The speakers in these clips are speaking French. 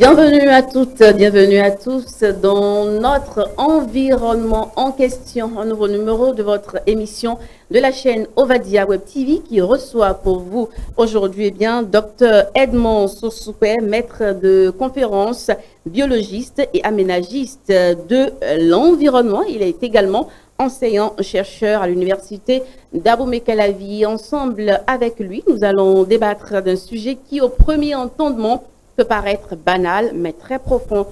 Bienvenue à toutes, bienvenue à tous dans notre environnement en question, un nouveau numéro de votre émission de la chaîne Ovadia Web TV qui reçoit pour vous aujourd'hui Dr Edmond Sossoupé, maître de conférences, biologiste et aménagiste de l'environnement. Il est également enseignant-chercheur à l'université d'Abomey-Calavi. Ensemble avec lui, nous allons débattre d'un sujet qui, au premier entendement, peut paraître banal, mais très profond,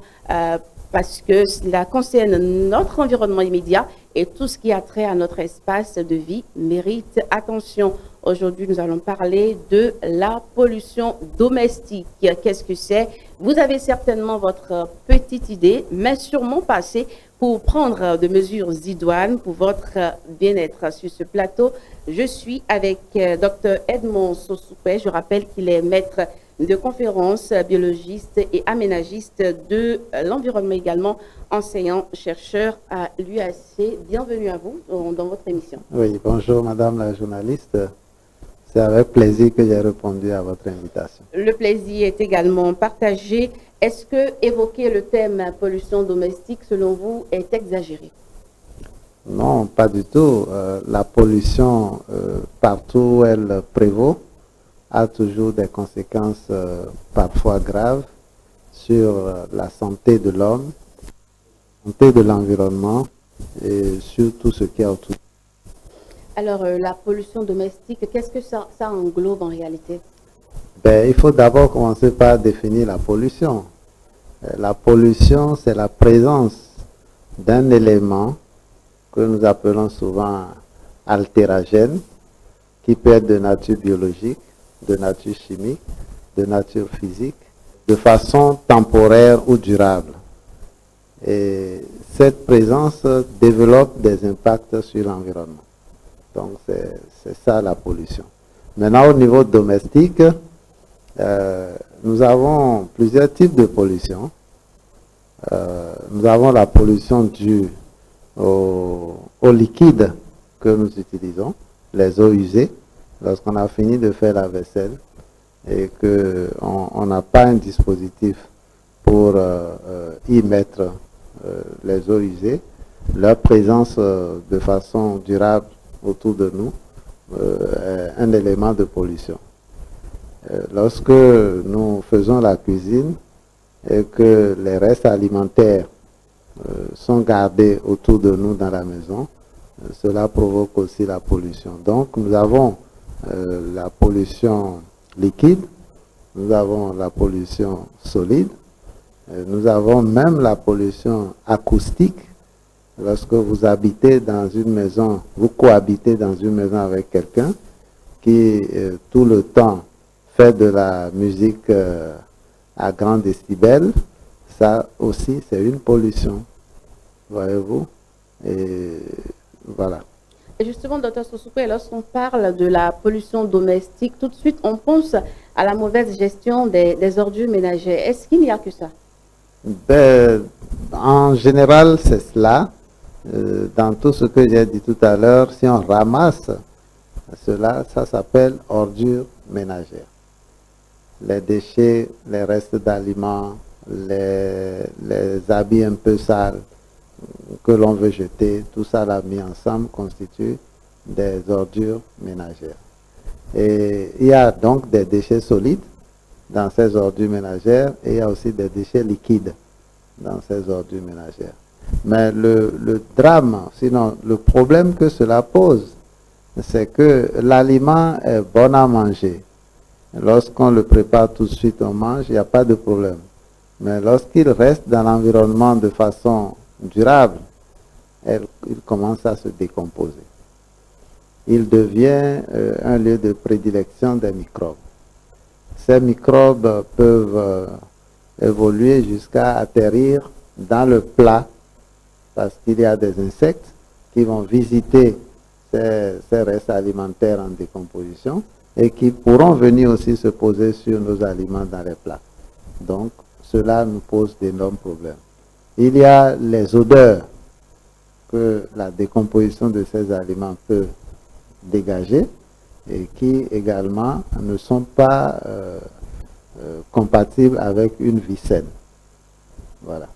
parce que cela concerne notre environnement immédiat et tout ce qui a trait à notre espace de vie mérite attention. Aujourd'hui, nous allons parler de la pollution domestique. Qu'est-ce que c'est? Vous avez certainement votre petite idée, mais sûrement pas assez pour prendre de mesures idoines pour votre bien-être sur ce plateau. Je suis avec Dr Edmond Sossoupé. Je rappelle qu'il est maître de conférences, biologiste et aménagiste de l'environnement également, enseignant-chercheur à l'UAC. Bienvenue à vous dans votre émission. Oui, bonjour Madame la journaliste. C'est avec plaisir que j'ai répondu à votre invitation. Le plaisir est également partagé. Est-ce que évoquer le thème pollution domestique, selon vous, est exagéré? Non, pas du tout. La pollution, partout où elle prévaut, a toujours des conséquences parfois graves sur la santé de l'homme, la santé de l'environnement et sur tout ce qui est autour. Alors, la pollution domestique, qu'est-ce que ça englobe en réalité? Il faut d'abord commencer par définir la pollution. La pollution, c'est la présence d'un élément que nous appelons souvent altérogène, qui peut être de nature biologique, de nature chimique, de nature physique, de façon temporaire ou durable. Et cette présence développe des impacts sur l'environnement. Donc c'est ça la pollution. Maintenant au niveau domestique, nous avons plusieurs types de pollution. Nous avons la pollution due aux liquides que nous utilisons, les eaux usées. Lorsqu'on a fini de faire la vaisselle et qu'on n'a pas un dispositif pour y mettre les eaux usées, leur présence de façon durable autour de nous est un élément de pollution. Lorsque nous faisons la cuisine et que les restes alimentaires sont gardés autour de nous dans la maison, cela provoque aussi la pollution. Donc nous avons la pollution liquide, nous avons la pollution solide, nous avons même la pollution acoustique. Lorsque vous habitez dans une maison, vous cohabitez dans une maison avec quelqu'un qui tout le temps fait de la musique à grand décibel, ça aussi c'est une pollution, voyez-vous, et voilà. Et justement, Dr Sossoupé, lorsqu'on parle de la pollution domestique, tout de suite, on pense à la mauvaise gestion des ordures ménagères. Est-ce qu'il n'y a que ça? En général, c'est cela. Dans tout ce que j'ai dit tout à l'heure, si on ramasse cela, ça s'appelle ordures ménagères. Les déchets, les restes d'aliments, les habits un peu sales que l'on veut jeter, tout ça là mis ensemble constitue des ordures ménagères. Et il y a donc des déchets solides dans ces ordures ménagères et il y a aussi des déchets liquides dans ces ordures ménagères. Mais le drame, sinon le problème que cela pose, c'est que l'aliment est bon à manger. Lorsqu'on le prépare tout de suite, on mange, il n'y a pas de problème. Mais lorsqu'il reste dans l'environnement de façon durable, il commence à se décomposer. Il devient un lieu de prédilection des microbes. Ces microbes peuvent évoluer jusqu'à atterrir dans le plat parce qu'il y a des insectes qui vont visiter ces restes alimentaires en décomposition et qui pourront venir aussi se poser sur nos aliments dans les plats. Donc, cela nous pose d'énormes problèmes. Il y a les odeurs que la décomposition de ces aliments peut dégager et qui également ne sont pas compatibles avec une vie saine. Voilà.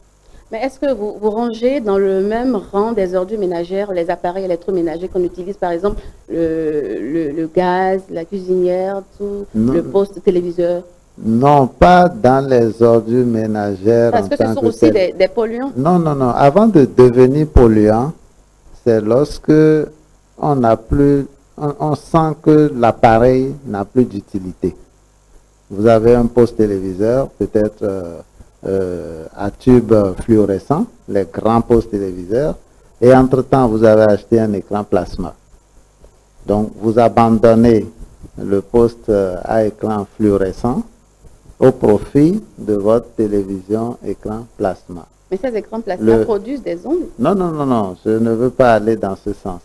Mais est-ce que vous rangez dans le même rang des ordures ménagères les appareils électroménagers qu'on utilise, par exemple le gaz, la cuisinière, tout, le Non, poste téléviseur? non, pas dans les ordures ménagères Parce en que ce tant sont que aussi telles. des polluants. Non, non, non. Avant de devenir polluant, c'est lorsque on n'a plus, on sent que l'appareil n'a plus d'utilité. Vous avez un poste téléviseur, peut-être à tube fluorescent, les grands postes téléviseurs, et entre-temps, vous avez acheté un écran plasma. Donc, vous abandonnez le poste à écran fluorescent au profit de votre télévision écran plasma. Mais ces écrans plasma Le, produisent des ondes. non, non, non, non, je ne veux pas aller dans ce sens.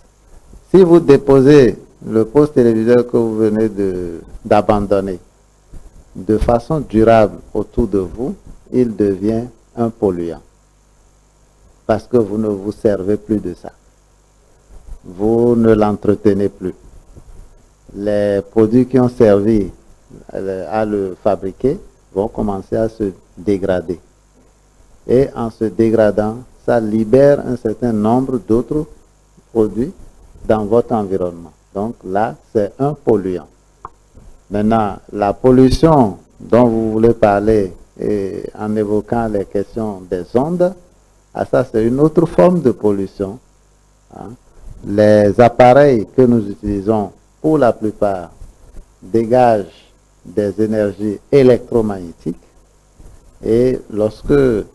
Si vous déposez le poste téléviseur que vous venez d'abandonner de façon durable autour de vous, il devient un polluant. Parce que vous ne vous servez plus de ça. Vous ne l'entretenez plus. Les produits qui ont servi à le fabriquer vont commencer à se dégrader. Et en se dégradant, ça libère un certain nombre d'autres produits dans votre environnement. Donc là, c'est un polluant. Maintenant, la pollution dont vous voulez parler et en évoquant les questions des ondes, ça c'est une autre forme de pollution. Hein. Les appareils que nous utilisons, pour la plupart, dégagent des énergies électromagnétiques et lorsque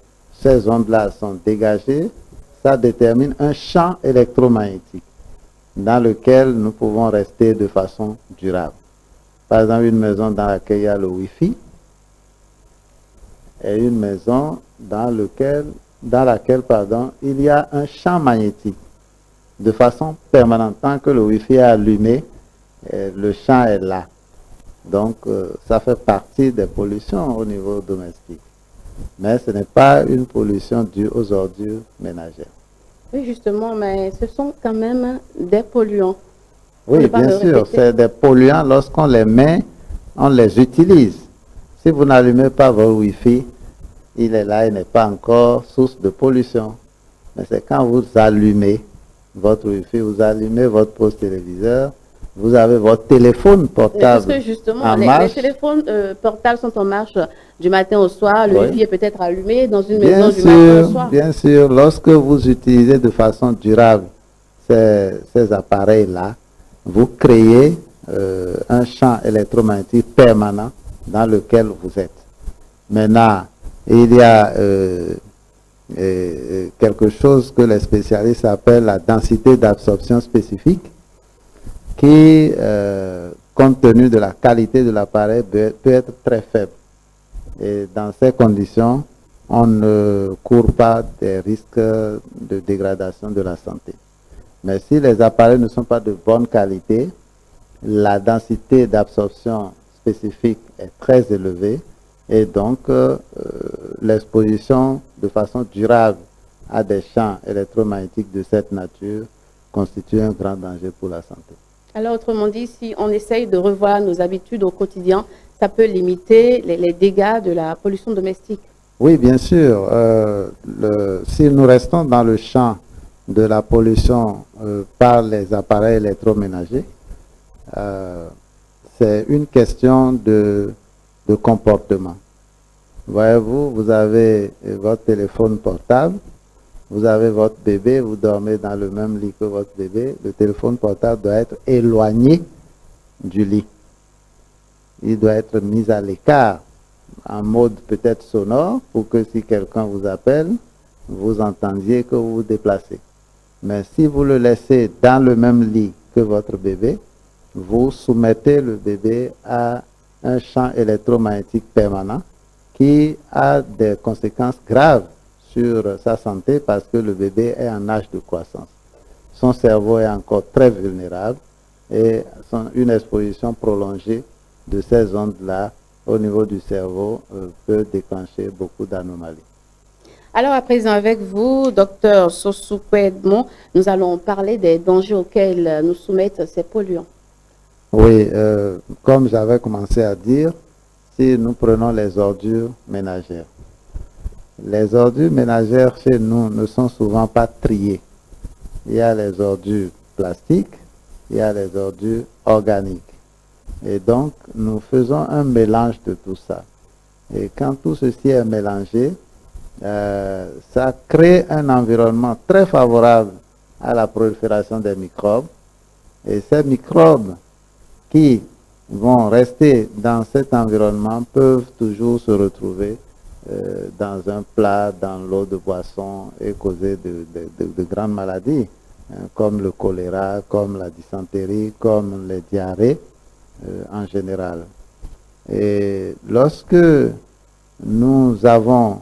ces ondes-là sont dégagées, ça détermine un champ électromagnétique dans lequel nous pouvons rester de façon durable. Par exemple, une maison dans laquelle il y a le Wi-Fi et une maison dans laquelle il y a un champ magnétique de façon permanente. Tant que le Wi-Fi est allumé, le champ est là. Donc, ça fait partie des pollutions au niveau domestique. Mais ce n'est pas une pollution due aux ordures ménagères. Oui, justement, mais ce sont quand même des polluants. Oui, bien sûr, c'est des polluants lorsqu'on les met, on les utilise. Si vous n'allumez pas votre Wi-Fi, il est là, il n'est pas encore source de pollution. Mais c'est quand vous allumez votre Wi-Fi, vous allumez votre poste téléviseur, vous avez votre téléphone portable. Parce que justement, les téléphones portables sont en marche du matin au soir, le Wi-Fi est peut-être allumé dans une maison du matin au soir. Bien sûr, lorsque vous utilisez de façon durable ces appareils-là, vous créez un champ électromagnétique permanent dans lequel vous êtes. Maintenant, il y a quelque chose que les spécialistes appellent la densité d'absorption spécifique qui, compte tenu de la qualité de l'appareil, peut être très faible. Et dans ces conditions, on ne court pas des risques de dégradation de la santé. Mais si les appareils ne sont pas de bonne qualité, la densité d'absorption spécifique est très élevée et donc l'exposition de façon durable à des champs électromagnétiques de cette nature constitue un grand danger pour la santé. Alors, autrement dit, si on essaye de revoir nos habitudes au quotidien, ça peut limiter les dégâts de la pollution domestique. Oui, bien sûr. Si nous restons dans le champ de la pollution par les appareils électroménagers, c'est une question de comportement. Voyez-vous, vous avez votre téléphone portable, vous avez votre bébé, vous dormez dans le même lit que votre bébé, le téléphone portable doit être éloigné du lit. Il doit être mis à l'écart, en mode peut-être sonore, pour que si quelqu'un vous appelle, vous entendiez que vous vous déplacez. Mais si vous le laissez dans le même lit que votre bébé, vous soumettez le bébé à un champ électromagnétique permanent qui a des conséquences graves sur sa santé parce que le bébé est en âge de croissance. Son cerveau est encore très vulnérable et une exposition prolongée de ces ondes-là au niveau du cerveau peut déclencher beaucoup d'anomalies. Alors, à présent, avec vous, docteur Sosukwe Edmond, nous allons parler des dangers auxquels nous soumettent ces polluants. Oui, comme j'avais commencé à dire, si nous prenons les ordures ménagères, Les ordures ménagères chez nous ne sont souvent pas triées. Il y a les ordures plastiques, il y a les ordures organiques. Et donc, nous faisons un mélange de tout ça. Et quand tout ceci est mélangé, ça crée un environnement très favorable à la prolifération des microbes. Et ces microbes qui vont rester dans cet environnement peuvent toujours se retrouver dans un plat, dans l'eau de boisson et causer de grandes maladies, hein, comme le choléra, comme la dysenterie, comme les diarrhées en général. Et lorsque nous avons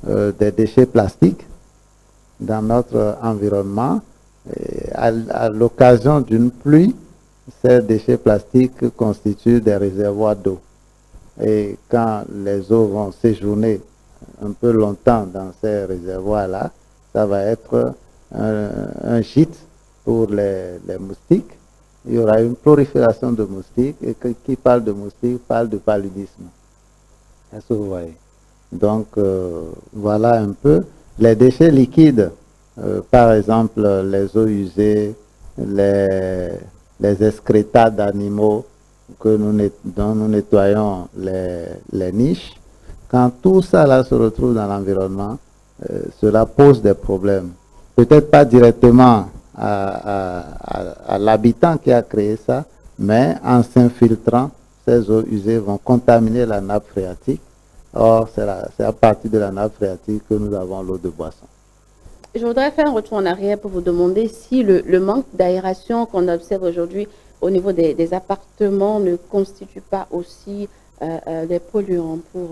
des déchets plastiques dans notre environnement, à l'occasion d'une pluie, ces déchets plastiques constituent des réservoirs d'eau. Et quand les eaux vont séjourner un peu longtemps dans ces réservoirs-là, ça va être un gîte pour les moustiques. Il y aura une prolifération de moustiques, et qui parle de moustiques parle de paludisme. Est-ce que vous voyez? Donc, voilà un peu. Les déchets liquides, par exemple, les eaux usées, les excrétats d'animaux dont nous nettoyons les niches, quand tout ça là se retrouve dans l'environnement, cela pose des problèmes. Peut-être pas directement à l'habitant qui a créé ça, mais en s'infiltrant, ces eaux usées vont contaminer la nappe phréatique. Or, c'est à partir de la nappe phréatique que nous avons l'eau de boisson. Je voudrais faire un retour en arrière pour vous demander si le manque d'aération qu'on observe aujourd'hui au niveau des appartements ne constitue pas aussi des polluants pour...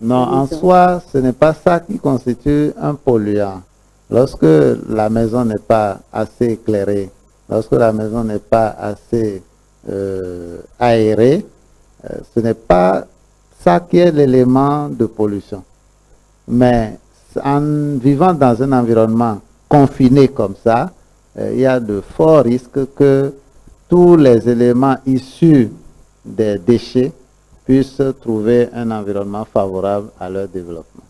non, en soi, ce n'est pas ça qui constitue un polluant. Lorsque la maison n'est pas assez éclairée, lorsque la maison n'est pas assez aérée, ce n'est pas ça qui est l'élément de pollution. Mais en vivant dans un environnement confiné comme ça, il y a de forts risques que tous les éléments issus des déchets puissent trouver un environnement favorable à leur développement.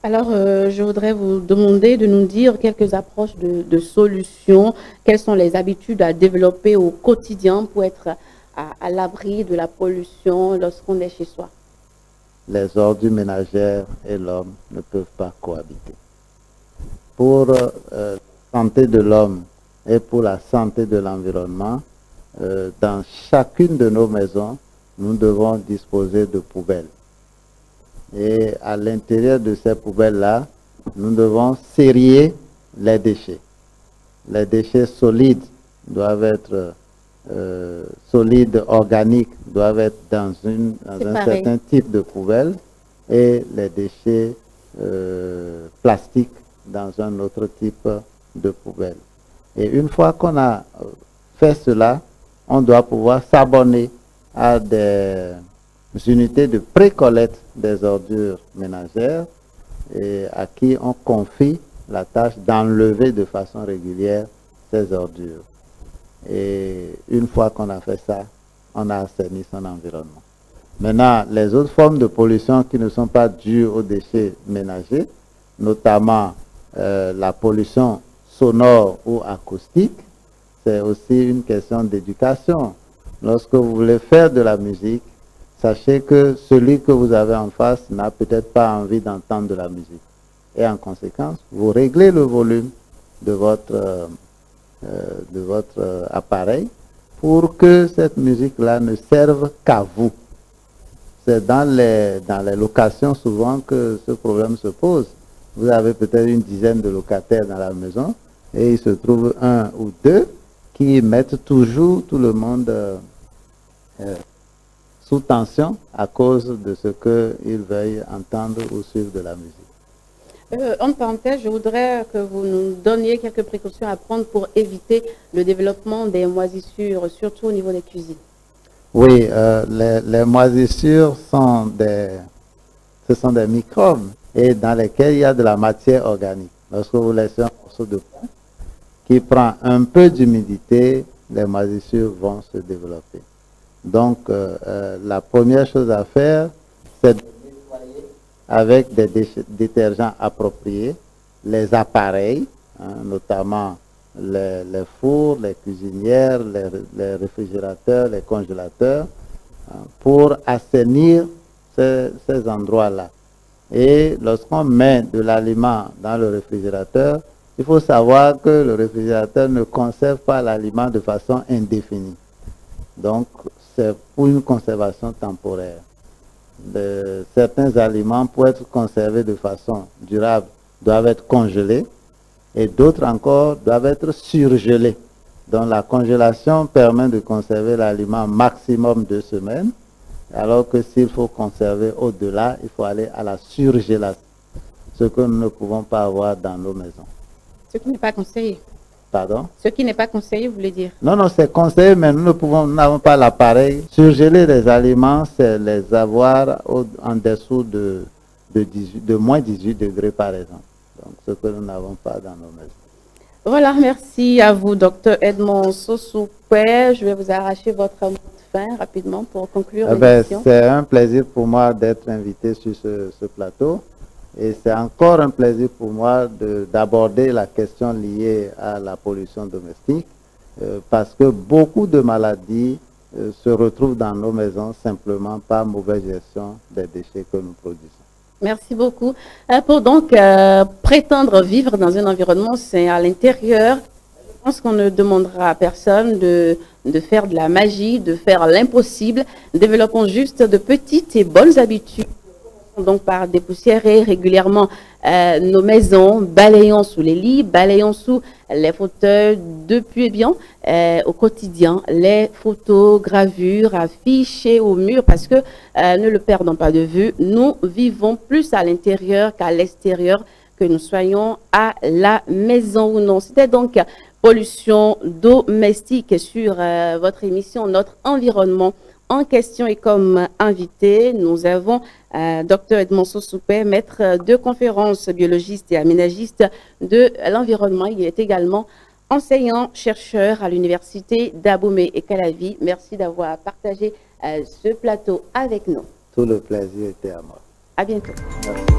Alors, je voudrais vous demander de nous dire quelques approches de solutions. Quelles sont les habitudes à développer au quotidien pour être à l'abri de la pollution lorsqu'on est chez soi? Les ordures ménagères et l'homme ne peuvent pas cohabiter. Pour la santé de l'homme et pour la santé de l'environnement, dans chacune de nos maisons, nous devons disposer de poubelles. Et à l'intérieur de ces poubelles-là, nous devons sérier les déchets. Les déchets solides doivent être solides, organiques, doivent être dans un certain type de poubelle, et les déchets plastiques dans un autre type de poubelle. Et une fois qu'on a fait cela, on doit pouvoir s'abonner à des unités de pré-collecte des ordures ménagères et à qui on confie la tâche d'enlever de façon régulière ces ordures. Et une fois qu'on a fait ça, on a assaini son environnement. Maintenant, les autres formes de pollution qui ne sont pas dues aux déchets ménagers, notamment la pollution sonore ou acoustique, c'est aussi une question d'éducation. Lorsque vous voulez faire de la musique, sachez que celui que vous avez en face n'a peut-être pas envie d'entendre de la musique. Et en conséquence, vous réglez le volume de votre appareil pour que cette musique-là ne serve qu'à vous. C'est dans les locations souvent que ce problème se pose. Vous avez peut-être une dizaine de locataires dans la maison et il se trouve un ou deux qui mettent toujours tout le monde sous tension à cause de ce qu'ils veuillent entendre ou suivre de la musique. En parenthèse, je voudrais que vous nous donniez quelques précautions à prendre pour éviter le développement des moisissures, surtout au niveau des cuisines. Oui, les moisissures ce sont des microbes et dans lesquels il y a de la matière organique. Lorsque vous laissez un morceau de pain qui prend un peu d'humidité, les moisissures vont se développer. Donc, la première chose à faire, c'est de nettoyer avec des détergents appropriés, les appareils, notamment les fours, les cuisinières, les réfrigérateurs, les congélateurs, pour assainir ces endroits-là. Et lorsqu'on met de l'aliment dans le réfrigérateur, il faut savoir que le réfrigérateur ne conserve pas l'aliment de façon indéfinie. Donc, c'est pour une conservation temporaire. Certains aliments, pour être conservés de façon durable, doivent être congelés et d'autres encore doivent être surgelés. Donc, la congélation permet de conserver l'aliment maximum 2 semaines, alors que s'il faut conserver au-delà, il faut aller à la surgélation, ce que nous ne pouvons pas avoir dans nos maisons. Ce qui n'est pas conseillé. Pardon? Ce qui n'est pas conseillé, vous voulez dire? Non, non, c'est conseillé, mais nous n'avons pas l'appareil. Surgeler les aliments, c'est les avoir en dessous de moins 18 degrés, par exemple. Donc, ce que nous n'avons pas dans nos maisons. Voilà, merci à vous, Dr Edmond Sosoupé. Je vais vous arracher votre mot de fin rapidement pour conclure l'émission. C'est un plaisir pour moi d'être invité sur ce plateau. Et c'est encore un plaisir pour moi d'aborder la question liée à la pollution domestique, parce que beaucoup de maladies se retrouvent dans nos maisons simplement par mauvaise gestion des déchets que nous produisons. Merci beaucoup. Pour donc prétendre vivre dans un environnement sain à l'intérieur, je pense qu'on ne demandera à personne de faire de la magie, de faire l'impossible. Développons juste de petites et bonnes habitudes. Donc par dépoussiérer régulièrement nos maisons, balayons sous les lits, balayons sous les fauteuils depuis bien au quotidien, les photos, gravures, affichées au mur, parce que ne le perdons pas de vue, nous vivons plus à l'intérieur qu'à l'extérieur, que nous soyons à la maison ou non. C'était donc pollution domestique sur votre émission, notre environnement en question. Et comme invité, nous avons Dr Edmond Sosoupé, maître de conférences, biologiste et aménagiste de l'environnement. Il est également enseignant-chercheur à l'université d'Abomey et Calavi. Merci d'avoir partagé ce plateau avec nous. Tout le plaisir était à moi. À bientôt. Merci.